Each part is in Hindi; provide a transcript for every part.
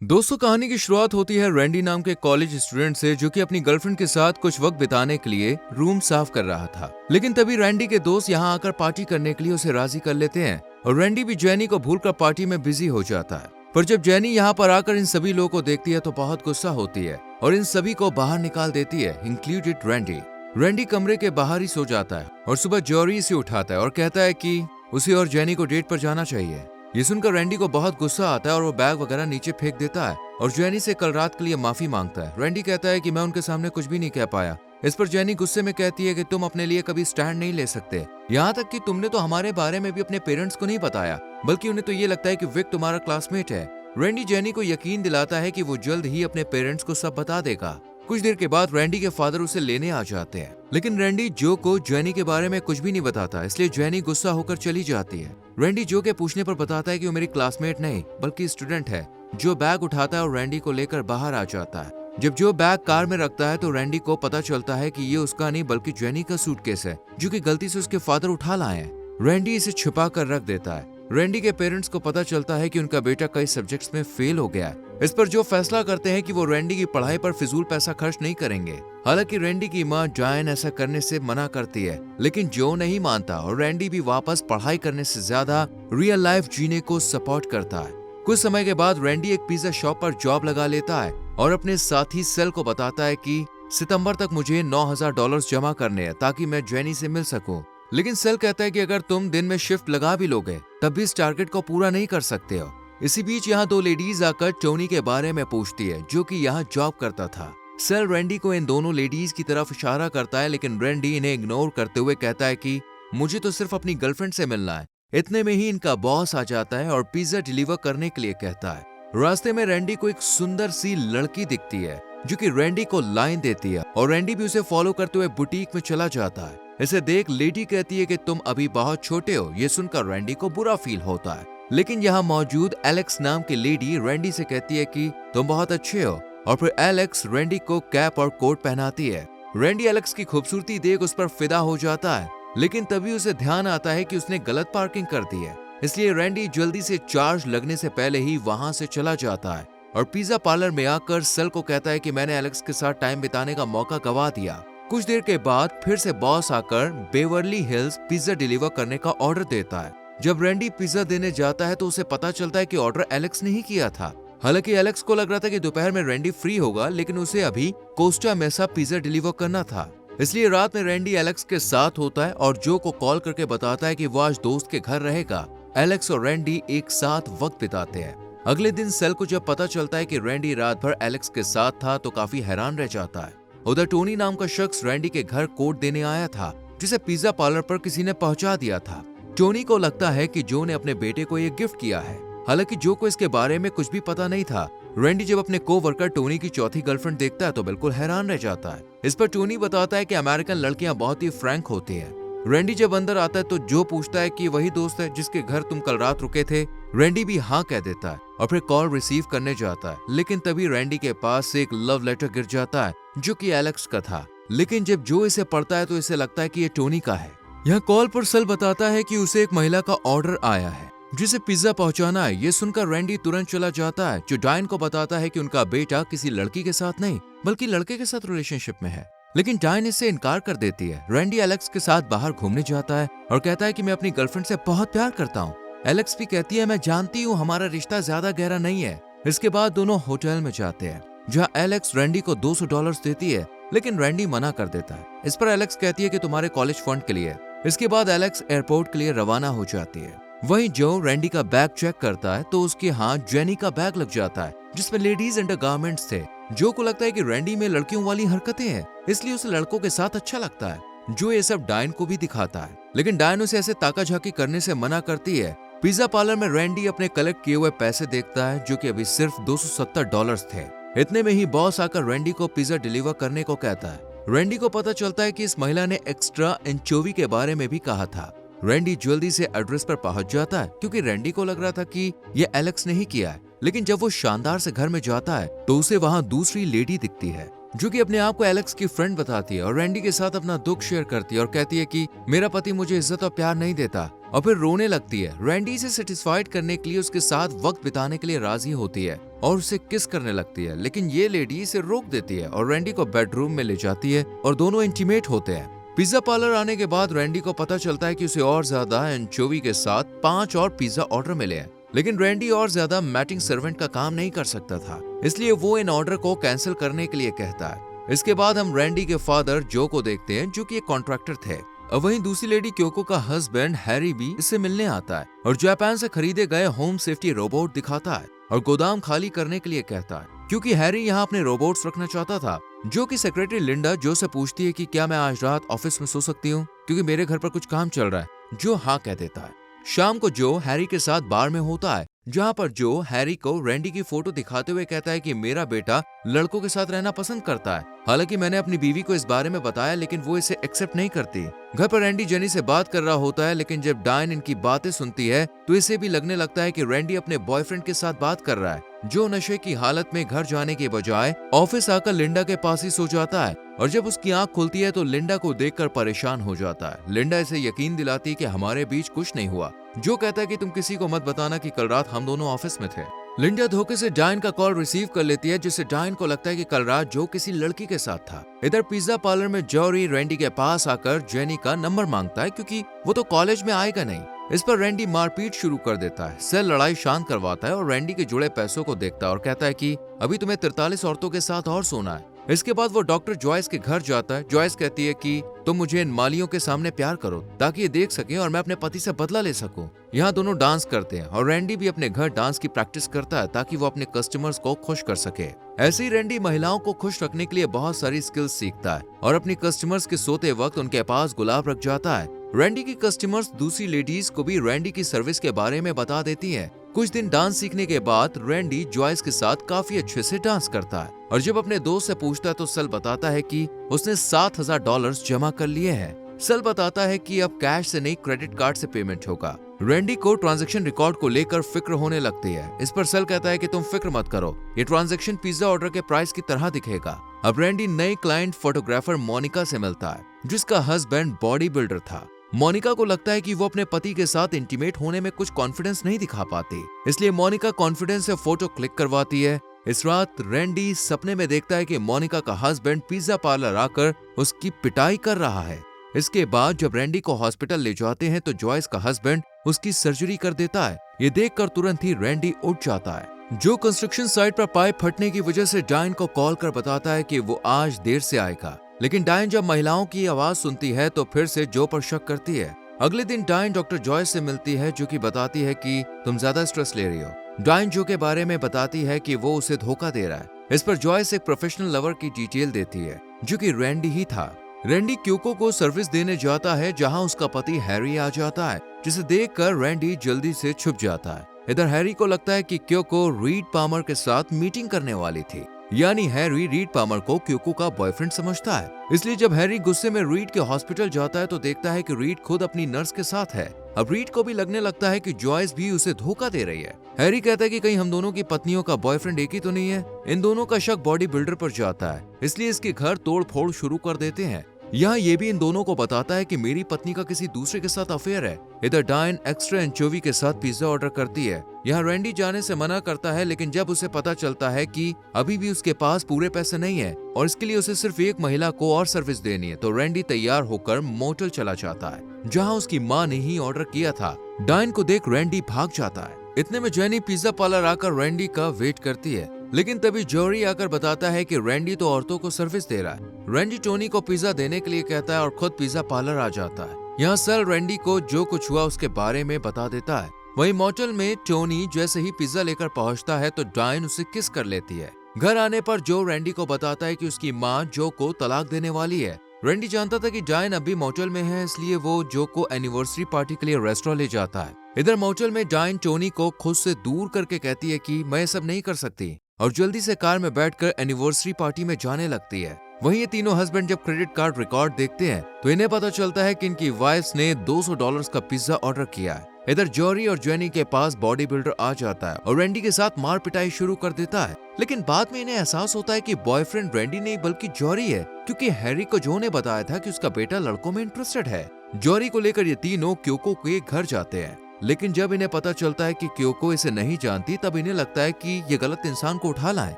दोस्तों, कहानी की शुरुआत होती है रैंडी नाम के कॉलेज स्टूडेंट से, जो कि अपनी गर्लफ्रेंड के साथ कुछ वक्त बिताने के लिए रूम साफ कर रहा था। लेकिन तभी रैंडी के दोस्त यहाँ आकर पार्टी करने के लिए उसे राजी कर लेते हैं और रैंडी भी जैनी को भूलकर पार्टी में बिजी हो जाता है। पर जब जैनी यहाँ पर आकर इन सभी लोगों को देखती है तो बहुत गुस्सा होती है और इन सभी को बाहर निकाल देती है, इंक्लूडेड रैंडी। रैंडी कमरे के बाहर ही सो जाता है और सुबह जॉरी इसे उठाता है और कहता है कि उसे और जैनी को डेट पर जाना चाहिए। ये सुनकर रैंडी को बहुत गुस्सा आता है और वो बैग वगैरह नीचे फेंक देता है और जैनी से कल रात के लिए माफी मांगता है। रैंडी कहता है कि मैं उनके सामने कुछ भी नहीं कह पाया। इस पर जैनी गुस्से में कहती है कि तुम अपने लिए कभी स्टैंड नहीं ले सकते, यहाँ तक कि तुमने तो हमारे बारे में भी अपने पेरेंट्स को नहीं बताया, बल्कि उन्हें तो ये लगता है कि विक तुम्हारा क्लासमेट है। रैंडी जैनी को यकीन दिलाता है कि वो जल्द ही अपने पेरेंट्स को सब बता देगा। कुछ देर के बाद रैंडी के फादर उसे लेने आ जाते हैं, लेकिन रैंडी जो को जैनी के बारे में कुछ भी नहीं बताता, इसलिए जैनी गुस्सा होकर चली जाती है। रैंडी जो के पूछने पर बताता है कि वो मेरी क्लासमेट नहीं बल्कि स्टूडेंट है। जो बैग उठाता है और रैंडी को लेकर बाहर आ जाता है। जब जो बैग कार में रखता है तो रैंडी को पता चलता है कि ये उसका नहीं बल्कि जैनी का सूटकेस है, जो कि गलती से उसके फादर उठा लाए हैं। रैंडी इसे छुपा कर रख देता है। रैंडी के पेरेंट्स को पता चलता है कि उनका बेटा कई सब्जेक्ट्स में फेल हो गया है। इस पर जो फैसला करते हैं कि वो रैंडी की पढ़ाई पर फिजूल पैसा खर्च नहीं करेंगे। हालांकि रैंडी की मां डायन ऐसा करने से मना करती है, लेकिन जो नहीं मानता और रैंडी भी वापस पढ़ाई करने से ज्यादा रियल लाइफ जीने को सपोर्ट करता है। कुछ समय के बाद रैंडी एक पिज्जा शॉप पर जॉब लगा लेता है और अपने साथी सेल को बताता है कि सितंबर तक मुझे $9,000 जमा करने हैं ताकि मैं जैनी से मिल सकूं। लेकिन सेल कहता है कि अगर तुम दिन में शिफ्ट लगा भी लोगे तब भी इस टारगेट को पूरा नहीं कर सकते हो। इसी बीच यहाँ दो लेडीज आकर टोनी के बारे में पूछती है, जो कि यहाँ जॉब करता था। सेल रैंडी को इन दोनों लेडीज की तरफ इशारा करता है, लेकिन रैंडी इन्हें इग्नोर करते हुए कहता है कि मुझे तो सिर्फ अपनी गर्लफ्रेंड से मिलना है। इतने में ही इनका बॉस आ जाता है और पिज्जा डिलीवर करने के लिए कहता है। रास्ते में रैंडी को एक सुंदर सी लड़की दिखती है, जो कि रैंडी को लाइन देती है और रैंडी भी उसे फॉलो करते हुए बुटीक में चला जाता है। इसे देख लेडी कहती है कि तुम अभी बहुत छोटे हो। ये सुनकर रैंडी को बुरा फील होता है, लेकिन यहाँ मौजूद एलेक्स नाम की लेडी रैंडी से कहती है कि तुम बहुत अच्छे हो और फिर एलेक्स रैंडी को कैप और कोट पहनाती है। रैंडी एलेक्स की खूबसूरती देख उस पर फिदा हो जाता है, लेकिन तभी उसे ध्यान आता है कि उसने गलत पार्किंग कर दी है। इसलिए रैंडी जल्दी से चार्ज लगने से पहले ही वहां से चला जाता है और पिज्जा पार्लर में आकर सेल को कहता है कि मैंने एलेक्स के साथ टाइम बिताने का मौका गवा दिया। कुछ देर के बाद फिर से बॉस आकर बेवर्ली हिल्स पिज्जा डिलीवर करने का ऑर्डर देता है। जब रैंडी पिज्जा देने जाता है तो उसे पता चलता है कि ऑर्डर एलेक्स ने ही किया था। हालांकि एलेक्स को लग रहा था कि दोपहर में रैंडी फ्री होगा, लेकिन उसे अभी कोस्टा मेसा पिज्जा डिलीवर करना था। इसलिए रात में रैंडी एलेक्स के साथ होता है और जो को कॉल करके बताता है कि वो आज दोस्त के घर रहेगा। एलेक्स और रैंडी एक साथ वक्त बिताते हैं। अगले दिन सेल को जब पता चलता है कि रैंडी रात भर एलेक्स के साथ था तो काफी हैरान रह जाता है। उधर टोनी नाम का शख्स रैंडी के घर कोट देने आया था, जिसे पिज्जा पार्लर पर किसी ने पहुंचा दिया था। टोनी को लगता है कि जो ने अपने बेटे को ये गिफ्ट किया है। हालांकि जो को इसके बारे में कुछ भी पता नहीं था। रैंडी जब अपने कोवर्कर टोनी की चौथी गर्लफ्रेंड देखता है तो बिल्कुल हैरान रह जाता है। इस पर टोनी बताता है कि अमेरिकन लड़कियां बहुत ही फ्रैंक होती हैं। रैंडी जब अंदर आता है तो जो पूछता है कि वही दोस्त है जिसके घर तुम कल रात रुके थे। रैंडी भी हाँ कह देता है और फिर कॉल रिसीव करने जाता है, लेकिन तभी रैंडी के पास से एक लव लेटर गिर जाता है, जो कि एलेक्स का था। लेकिन जब जो इसे पढ़ता है तो इसे लगता है कि ये टोनी का है। यहाँ कॉल पर सेल बताता है कि उसे एक महिला का ऑर्डर आया है जिसे पिज्जा पहुंचाना है। ये सुनकर रैंडी तुरंत चला जाता है, जो डायन को बताता है कि उनका बेटा किसी लड़की के साथ नहीं बल्कि लड़के के साथ रिलेशनशिप में है। लेकिन डायन इससे इनकार कर देती है। रैंडी एलेक्स के साथ बाहर घूमने जाता है और कहता है कि मैं अपनी गर्लफ्रेंड से बहुत प्यार करता हूँ। एलेक्स भी कहती है मैं जानती हूँ हमारा रिश्ता ज्यादा गहरा नहीं है। इसके बाद दोनों होटल में जाते हैं, जहाँ एलेक्स रैंडी को $200 देती है, लेकिन रैंडी मना कर देता है। इस पर एलेक्स कहती है कि तुम्हारे कॉलेज फंड के लिए। इसके बाद एलेक्स एयरपोर्ट के लिए रवाना हो जाती है। वहीं जो रैंडी का बैग चेक करता है तो उसके हाथ जेनी का बैग लग जाता है, जिसमें लेडीज अंडरगारमेंट्स थे। जो को लगता है कि रैंडी में लड़कियों वाली हरकतें हैं, इसलिए उसे लड़कों के साथ अच्छा लगता है। जो ये सब डायन को भी दिखाता है, लेकिन डायन उसे ऐसे ताका-झाकी करने से मना करती है। पिज्जा पार्लर में रैंडी अपने कलेक्ट किए हुए पैसे देखता है, जो कि अभी सिर्फ $270 थे। इतने में ही बॉस आकर रैंडी को पिज्जा डिलीवर करने को कहता है। रैंडी को पता चलता है कि इस महिला ने एक्स्ट्रा एंचोवी के बारे में भी कहा था। रैंडी जल्दी से एड्रेस पर पहुंच जाता है, क्योंकि रैंडी को लग रहा था कि ये एलेक्स ने ही किया है। लेकिन जब वो शानदार से घर में जाता है तो उसे वहां दूसरी लेडी दिखती है, जो कि अपने आप को एलेक्स की फ्रेंड बताती है और रैंडी के साथ अपना दुख शेयर करती है और कहती है कि मेरा पति मुझे इज्जत और प्यार नहीं देता। और फिर रोने लगती है। रैंडी से सेटिस्फाइड करने के लिए उसके साथ वक्त बिताने के लिए राजी होती है और उसे किस करने लगती है, लेकिन ये लेडी इसे रोक देती है और रैंडी को बेडरूम में ले जाती है और दोनों इंटीमेट होते हैं। पिज्जा पार्लर आने के बाद रैंडी को पता चलता है कि उसे और ज्यादा एंचोवी के साथ 5 और पिज्जा ऑर्डर मिले हैं, लेकिन रैंडी और ज्यादा मैटिंग सर्वेंट का काम नहीं कर सकता था, इसलिए वो इन ऑर्डर को कैंसिल करने के लिए कहता है। इसके बाद हम रैंडी के फादर जो को देखते हैं, जो कि एक कॉन्ट्रैक्टर थे। और वहीं दूसरी लेडी क्योको का हस्बैंड हैरी भी इससे मिलने आता है और जापान से खरीदे गए होम सेफ्टी रोबोट दिखाता है और गोदाम खाली करने के लिए कहता है, क्योंकि हैरी यहाँ अपने रोबोट्स रखना चाहता था। जो कि सेक्रेटरी लिंडा जो से पूछती है कि क्या मैं आज रात ऑफिस में सो सकती हूँ, क्योंकि मेरे घर पर कुछ काम चल रहा है। जो हाँ कह देता है। शाम को जो हैरी के साथ बार में होता है, जहाँ पर जो हैरी को रैंडी की फोटो दिखाते हुए कहता है कि मेरा बेटा लड़कों के साथ रहना पसंद करता है। हालांकि मैंने अपनी बीवी को इस बारे में बताया, लेकिन वो इसे एक्सेप्ट नहीं करती। घर पर रैंडी जेनी से बात कर रहा होता है, लेकिन जब डायन इनकी बातें सुनती है तो इसे भी लगने लगता है कि रैंडी अपने बॉयफ्रेंड के साथ बात कर रहा है। जो नशे की हालत में घर जाने के बजाय ऑफिस आकर लिंडा के पास ही सो जाता है और जब उसकी आंख खुलती है तो लिंडा को देखकर परेशान हो जाता है। लिंडा इसे यकीन दिलाती है कि हमारे बीच कुछ नहीं हुआ। जो कहता है कि तुम किसी को मत बताना कि कल रात हम दोनों ऑफिस में थे। लिंडा धोखे से डायन का कॉल रिसीव कर लेती है, जिससे डायन को लगता है कि कल रात जो किसी लड़की के साथ था। इधर पिज्जा पार्लर में जॉरी रैंडी के पास आकर जेनी का नंबर मांगता है, क्योंकि वो तो कॉलेज में आएगा नहीं। इस पर रैंडी मारपीट शुरू कर देता है। सेल लड़ाई शांत करवाता है और रैंडी के जुड़े पैसों को देखता है और कहता है कि अभी तुम्हें 43 औरतों के साथ और सोना है। इसके बाद वो डॉक्टर जॉयस के घर जाता है। जॉयस कहती है कि तुम मुझे इन मालियों के सामने प्यार करो ताकि ये देख सके और मैं अपने पति से बदला ले सकूं। यहाँ दोनों डांस करते हैं और रैंडी भी अपने घर डांस की प्रैक्टिस करता है ताकि वो अपने कस्टमर्स को खुश कर सके। ऐसे ही रैंडी महिलाओं को खुश रखने के लिए बहुत सारी स्किल्स सीखता है और अपनी कस्टमर्स के सोते वक्त उनके पास गुलाब रख जाता है। रैंडी की कस्टमर्स दूसरी लेडीज को भी रैंडी की सर्विस के बारे में बता देती हैं। कुछ दिन डांस सीखने के बाद रैंडी जॉयस के साथ काफी अच्छे से डांस करता है और जब अपने दोस्त से पूछता है तो सल बताता है कि उसने $7,000 जमा कर लिए हैं। सल बताता है कि अब कैश से नहीं क्रेडिट कार्ड से पेमेंट होगा। रैंडी को ट्रांजैक्शन रिकॉर्ड को लेकर फिक्र होने लगती है। इस पर सल कहता है कि तुम फिक्र मत करो, ये ट्रांजैक्शन पिज्जा ऑर्डर के प्राइस की तरह दिखेगा। अब रैंडी नई क्लाइंट फोटोग्राफर मोनिका से मिलता है, जिसका हस्बैंड बॉडी बिल्डर था। मोनिका को लगता है कि वो अपने पति के साथ इंटीमेट होने में कुछ कॉन्फिडेंस नहीं दिखा पाती, इसलिए मोनिका कॉन्फिडेंस से फोटो क्लिक करवाती है। इस रात रैंडी सपने में देखता है कि मोनिका का हस्बैंड पिज्जा पार्लर आकर उसकी पिटाई कर रहा है। इसके बाद जब रैंडी को हॉस्पिटल ले जाते हैं तो जॉयस का हस्बैंड उसकी सर्जरी कर देता है। ये देखकर तुरंत ही रैंडी उठ जाता है। जो कंस्ट्रक्शन साइट पर पाइप फटने की वजह से डायन को कॉल कर बताता है कि वो आज देर से आएगा, लेकिन डायन जब महिलाओं की आवाज सुनती है तो फिर से जो पर शक करती है। अगले दिन डायन डॉक्टर जॉयस से मिलती है, जो कि बताती है कि तुम ज्यादा स्ट्रेस ले रही हो। डायन जो के बारे में बताती है कि वो उसे धोखा दे रहा है। इस पर जॉयस एक प्रोफेशनल लवर की डिटेल देती है, जो कि रैंडी ही था। रैंडी क्योको को सर्विस देने जाता है, जहां उसका पति हैरी आ जाता है, जिसे देखकर रैंडी जल्दी से छुप जाता है। इधर हैरी को लगता है कि क्योको रीड पामर के साथ मीटिंग करने वाली थी, यानी हैरी रीड पामर को क्योको का बॉयफ्रेंड समझता है। इसलिए जब हैरी गुस्से में रीड के हॉस्पिटल जाता है तो देखता है कि रीड खुद अपनी नर्स के साथ है। अब रीड को भी लगने लगता है कि जॉयस भी उसे धोखा दे रही है। हैरी कहता है कि कहीं हम दोनों की पत्नियों का बॉयफ्रेंड एक ही तो नहीं है। इन दोनों का शक बॉडी बिल्डर पर जाता है, इसलिए इसके घर तोड़ फोड़ शुरू कर देते हैं। यहाँ ये भी इन दोनों को बताता है कि मेरी पत्नी का किसी दूसरे के साथ अफेयर है। इधर डायन एक्स्ट्रा एंचोवी के साथ पिज्जा ऑर्डर करती है। यहाँ रैंडी जाने से मना करता है, लेकिन जब उसे पता चलता है कि अभी भी उसके पास पूरे पैसे नहीं है और इसके लिए उसे सिर्फ एक महिला को और सर्विस देनी है, तो रैंडी तैयार होकर मोटल चला जाता है, जहाँ उसकी माँ ने ही ऑर्डर किया था। डायन को देख रैंडी भाग जाता है। इतने में जेनी पिज्जा पार्लर आकर रैंडी का वेट करती है, लेकिन तभी जॉरी आकर बताता है कि रैंडी तो औरतों को सर्विस दे रहा है। रैंडी टोनी को पिज्जा देने के लिए कहता है और खुद पिज्जा पार्लर आ जाता है। यहाँ सेल रैंडी को जो कुछ हुआ उसके बारे में बता देता है। वहीं मोटल में टोनी जैसे ही पिज्जा लेकर पहुंचता है तो डायन उसे किस कर लेती है। घर आने पर जो रैंडी को बताता है कि उसकी माँ जो को तलाक देने वाली है। रैंडी जानता था कि डायन अभी मोटल में है, इसलिए वो जो को एनिवर्सरी पार्टी के लिए रेस्टोरेंट ले जाता है। इधर मोटल में डायन टोनी को खुद से दूर करके कहती है कि मैं सब नहीं कर सकती, और जल्दी से कार में बैठकर एनिवर्सरी पार्टी में जाने लगती है। वहीं ये तीनों हस्बैंड जब क्रेडिट कार्ड रिकॉर्ड देखते हैं तो इन्हें पता चलता है कि इनकी वाइफ्स ने $200 का पिज्जा ऑर्डर किया है। इधर जॉरी और जेनी के पास बॉडी बिल्डर आ जाता है और रैंडी के साथ मार पिटाई शुरू कर देता है, लेकिन बाद में इन्हें एहसास होता है कि बॉयफ्रेंड रैंडी नहीं बल्कि जॉरी है, क्योंकि हैरी को जो ने बताया था कि उसका बेटा लड़कों में इंटरेस्टेड है। जॉरी को लेकर ये तीनों क्योको के घर जाते हैं, लेकिन जब इन्हें पता चलता है कि क्योको इसे नहीं जानती, तब इन्हें लगता है कि ये गलत इंसान को उठा लाए।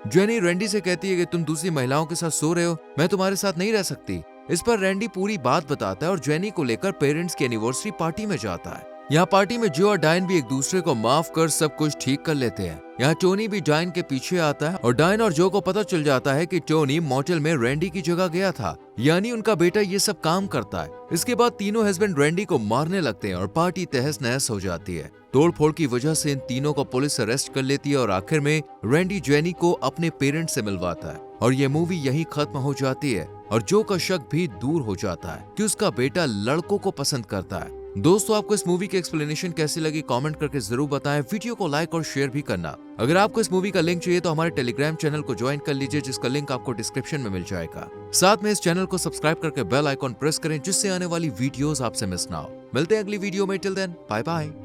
जेनी रैंडी से कहती है कि तुम दूसरी महिलाओं के साथ सो रहे हो, मैं तुम्हारे साथ नहीं रह सकती। इस पर रैंडी पूरी बात बताता है और जेनी को लेकर पेरेंट्स की एनिवर्सरी पार्टी में जाता है। यहाँ पार्टी में जो और डायन भी एक दूसरे को माफ कर सब कुछ ठीक कर लेते हैं। यहाँ टोनी भी डायन के पीछे आता है और डायन और जो को पता चल जाता है कि टोनी मोटेल में रैंडी की जगह गया था, यानी उनका बेटा ये सब काम करता है। इसके बाद तीनों हस्बैंड रैंडी को मारने लगते हैं और पार्टी तहस नहस हो जाती है। तोड़फोड़ की वजह से इन तीनों को पुलिस अरेस्ट कर लेती है और आखिर में रैंडी जेनी को अपने पेरेंट्स से मिलवाता है और ये मूवी यहीं खत्म हो जाती है और जो का शक भी दूर हो जाता है कि उसका बेटा लड़कों को पसंद करता है। दोस्तों, आपको इस मूवी की एक्सप्लेनेशन कैसी लगी कमेंट करके जरूर बताएं। वीडियो को लाइक और शेयर भी करना। अगर आपको इस मूवी का लिंक चाहिए तो हमारे टेलीग्राम चैनल को ज्वाइन कर लीजिए, जिसका लिंक आपको डिस्क्रिप्शन में मिल जाएगा। साथ में इस चैनल को सब्सक्राइब करके बेल आइकॉन प्रेस करें, जिससे आने वाली वीडियोस आपसे मिस ना हो। मिलते हैं अगली वीडियो में। Till then bye bye.